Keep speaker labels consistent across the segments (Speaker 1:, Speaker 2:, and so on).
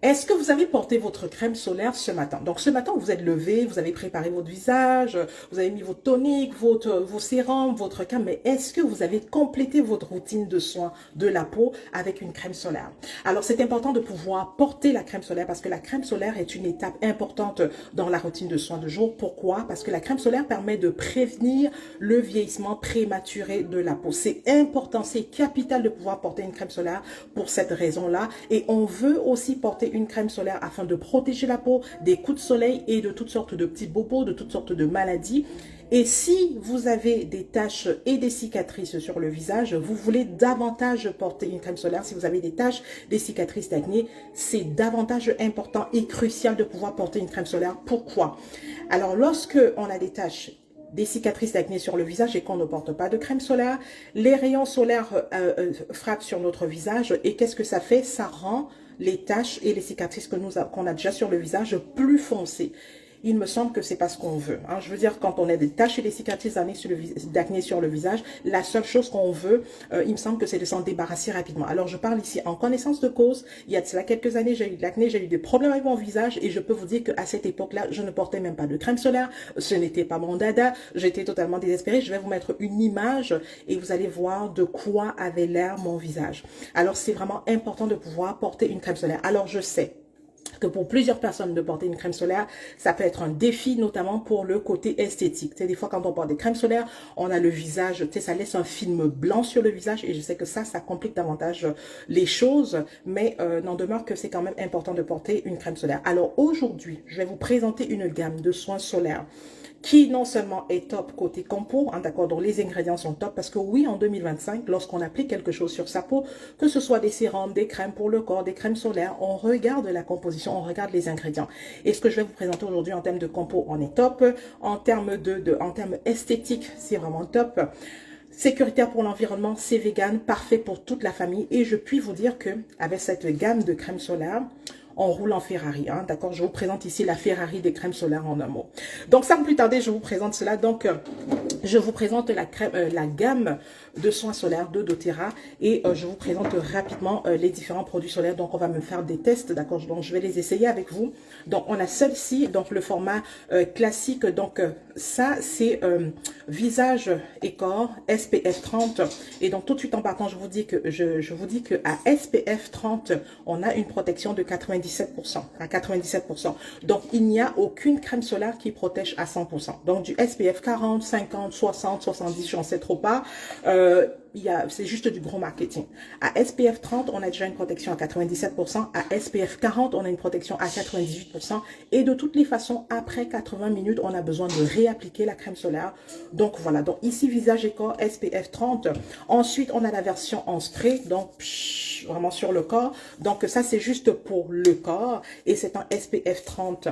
Speaker 1: Est-ce que vous avez porté votre crème solaire ce matin? Donc ce matin, vous vous êtes levé, vous avez préparé votre visage, vous avez mis votre tonique, vos sérums, votre crème, mais est-ce que vous avez complété votre routine de soins de la peau avec une crème solaire? Alors c'est important de pouvoir porter la crème solaire parce que la crème solaire est une étape importante dans la routine de soins de jour. Pourquoi? Parce que la crème solaire permet de prévenir le vieillissement prématuré de la peau. C'est important, c'est capital de pouvoir porter une crème solaire pour cette raison-là. Et on veut aussi porter une crème solaire afin de protéger la peau des coups de soleil et de toutes sortes de petits bobos, de toutes sortes de maladies. Et si vous avez des taches et des cicatrices sur le visage, vous voulez davantage porter une crème solaire. Si vous avez des taches, des cicatrices d'acné, c'est davantage important et crucial de pouvoir porter une crème solaire. Pourquoi? Alors, lorsque on a des taches, des cicatrices d'acné sur le visage et qu'on ne porte pas de crème solaire, les rayons solaires frappent sur notre visage et qu'est-ce que ça fait? Ça rend les taches et les cicatrices qu'on a déjà sur le visage plus foncées. Il me semble que c'est pas ce qu'on veut. Hein. Je veux dire, quand on a des taches et des cicatrices d'acné sur le visage, la seule chose qu'on veut, il me semble que c'est de s'en débarrasser rapidement. Alors, je parle ici en connaissance de cause. Il y a de cela quelques années, j'ai eu de l'acné, j'ai eu des problèmes avec mon visage et je peux vous dire qu'à cette époque-là, je ne portais même pas de crème solaire. Ce n'était pas mon dada. J'étais totalement désespérée. Je vais vous mettre une image et vous allez voir de quoi avait l'air mon visage. Alors, c'est vraiment important de pouvoir porter une crème solaire. Alors, je sais que pour plusieurs personnes de porter une crème solaire, ça peut être un défi, notamment pour le côté esthétique. Tu sais, des fois, quand on porte des crèmes solaires, on a le visage, tu sais, ça laisse un film blanc sur le visage et je sais que ça complique davantage les choses, mais n'en demeure que c'est quand même important de porter une crème solaire. Alors aujourd'hui, je vais vous présenter une gamme de soins solaires qui non seulement est top côté compo, hein, d'accord, donc les ingrédients sont top, parce que oui, en 2025, lorsqu'on applique quelque chose sur sa peau, que ce soit des sérums, des crèmes pour le corps, des crèmes solaires, on regarde la composition, on regarde les ingrédients. Et ce que je vais vous présenter aujourd'hui en termes de compo, on est top. En termes en termes esthétiques, c'est vraiment top. Sécuritaire pour l'environnement, c'est vegan, parfait pour toute la famille. Et je puis vous dire que avec cette gamme de crèmes solaires, on roule en Ferrari, hein, d'accord? Je vous présente ici la Ferrari des crèmes solaires en un mot. Donc, sans plus tarder, je vous présente cela. Donc, je vous présente la gamme de soins solaires de doTERRA et je vous présente rapidement les différents produits solaires. Donc, on va me faire des tests, d'accord? Donc, je vais les essayer avec vous. Donc, on a celle-ci, donc le format classique. Donc, ça, c'est visage et corps SPF 30. Et donc, tout de suite en partant, je vous dis que à SPF 30, on a une protection de 97%, à 97%. Donc, il n'y a aucune crème solaire qui protège à 100%. Donc, du SPF 40, 50, 60, 70, j'en sais trop pas. C'est juste du gros marketing. À SPF 30, on a déjà une protection à 97%. À SPF 40, on a une protection à 98%. Et de toutes les façons, après 80 minutes, on a besoin de réappliquer la crème solaire. Donc, voilà. Donc, ici, visage et corps, SPF 30. Ensuite, on a la version en spray. Donc, vraiment sur le corps. Donc, ça, c'est juste pour le corps. Et c'est un SPF 30.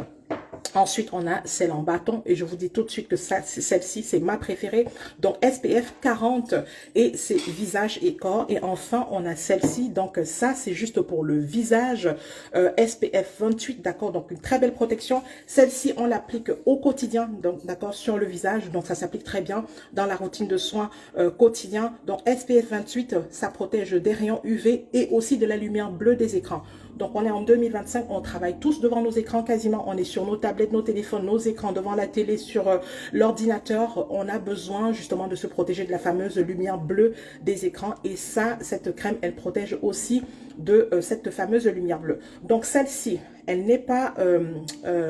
Speaker 1: Ensuite, on a celle en bâton et je vous dis tout de suite que celle-ci, c'est ma préférée. Donc, SPF 40 et c'est visage et corps. Et enfin, on a celle-ci. Donc, ça, c'est juste pour le visage. SPF 28, d'accord. Donc, une très belle protection. Celle-ci, on l'applique au quotidien, donc d'accord, sur le visage. Donc, ça s'applique très bien dans la routine de soins quotidien. Donc, SPF 28, ça protège des rayons UV et aussi de la lumière bleue des écrans. Donc, on est en 2025, on travaille tous devant nos écrans quasiment. On est sur nos tablettes, nos téléphones, nos écrans, devant la télé, sur l'ordinateur. On a besoin justement de se protéger de la fameuse lumière bleue des écrans. Et ça, cette crème, elle protège aussi de cette fameuse lumière bleue. Donc, celle-ci, elle n'est pas,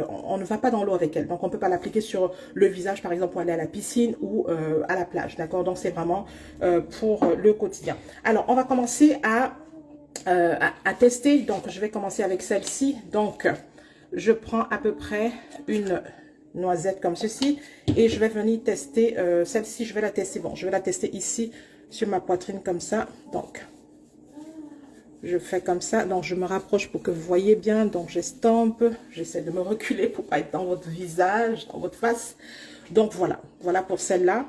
Speaker 1: on ne va pas dans l'eau avec elle. Donc, on ne peut pas l'appliquer sur le visage, par exemple, pour aller à la piscine ou à la plage. D'accord? Donc, c'est vraiment pour le quotidien. Alors, on va commencer à tester. Donc, je vais commencer avec celle-ci. Donc, je prends à peu près une noisette comme ceci et je vais venir tester celle-ci. Je vais la tester. Bon, je vais la tester ici sur ma poitrine comme ça. Donc, je fais comme ça. Donc, je me rapproche pour que vous voyez bien. Donc, j'estompe. J'essaie de me reculer pour pas être dans votre visage, dans votre face. Donc, voilà. Voilà pour celle-là.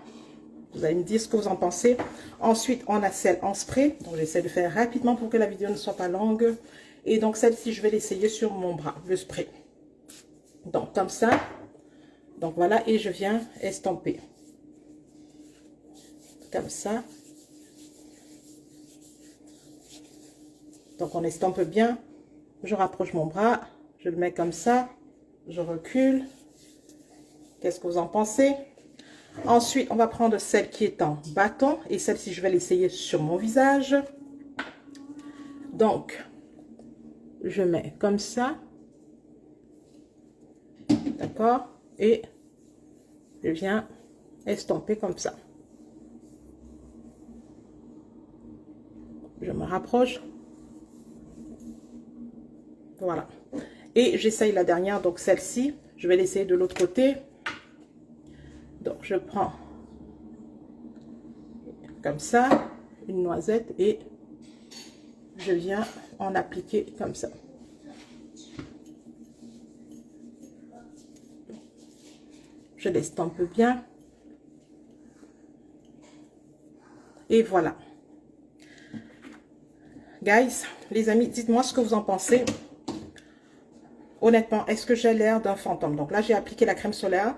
Speaker 1: Vous allez me dire ce que vous en pensez. Ensuite, on a celle en spray. Donc, j'essaie de faire rapidement pour que la vidéo ne soit pas longue. Et donc, celle-ci, je vais l'essayer sur mon bras, le spray. Donc, comme ça. Donc, voilà. Et je viens estomper. Comme ça. Donc, on estompe bien. Je rapproche mon bras, je le mets comme ça, je recule. Qu'est-ce que vous en pensez? Ensuite, on va prendre celle qui est en bâton et celle-ci, je vais l'essayer sur mon visage. Donc, je mets comme ça. D'accord? Et je viens estomper comme ça. Je me rapproche. Voilà. Et j'essaye la dernière, donc celle-ci. Je vais l'essayer de l'autre côté. Donc, je prends comme ça, une noisette et je viens en appliquer comme ça. Je l'estompe bien. Et voilà. Guys, les amis, dites-moi ce que vous en pensez. Honnêtement, est-ce que j'ai l'air d'un fantôme? Donc là, j'ai appliqué la crème solaire.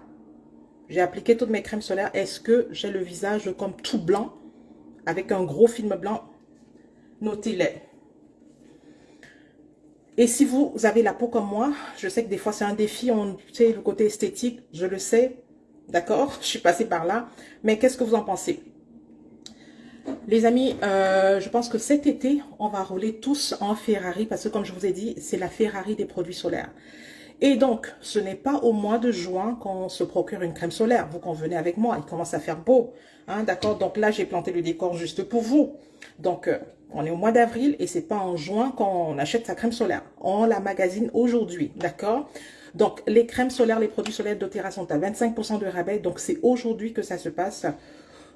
Speaker 1: J'ai appliqué toutes mes crèmes solaires. Est-ce que j'ai le visage comme tout blanc, avec un gros film blanc? Notez-les. Et si vous avez la peau comme moi, je sais que des fois c'est un défi, on sait le côté esthétique, je le sais, d'accord? Je suis passée par là. Mais qu'est-ce que vous en pensez? Les amis, je pense que cet été, on va rouler tous en Ferrari parce que comme je vous ai dit, c'est la Ferrari des produits solaires. Et donc, ce n'est pas au mois de juin qu'on se procure une crème solaire. Vous convenez avec moi, il commence à faire beau. Hein, d'accord? Donc là, j'ai planté le décor juste pour vous. Donc, on est au mois d'avril et c'est pas en juin qu'on achète sa crème solaire. On la magasine aujourd'hui, d'accord? Donc, les crèmes solaires, les produits solaires d'Otera sont à 25% de rabais. Donc, c'est aujourd'hui que ça se passe.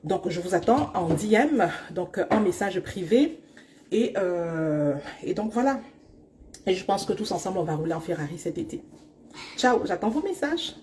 Speaker 1: Donc, je vous attends en DM, donc en message privé. Et donc, voilà. Et je pense que tous ensemble, on va rouler en Ferrari cet été. Ciao, j'attends vos messages.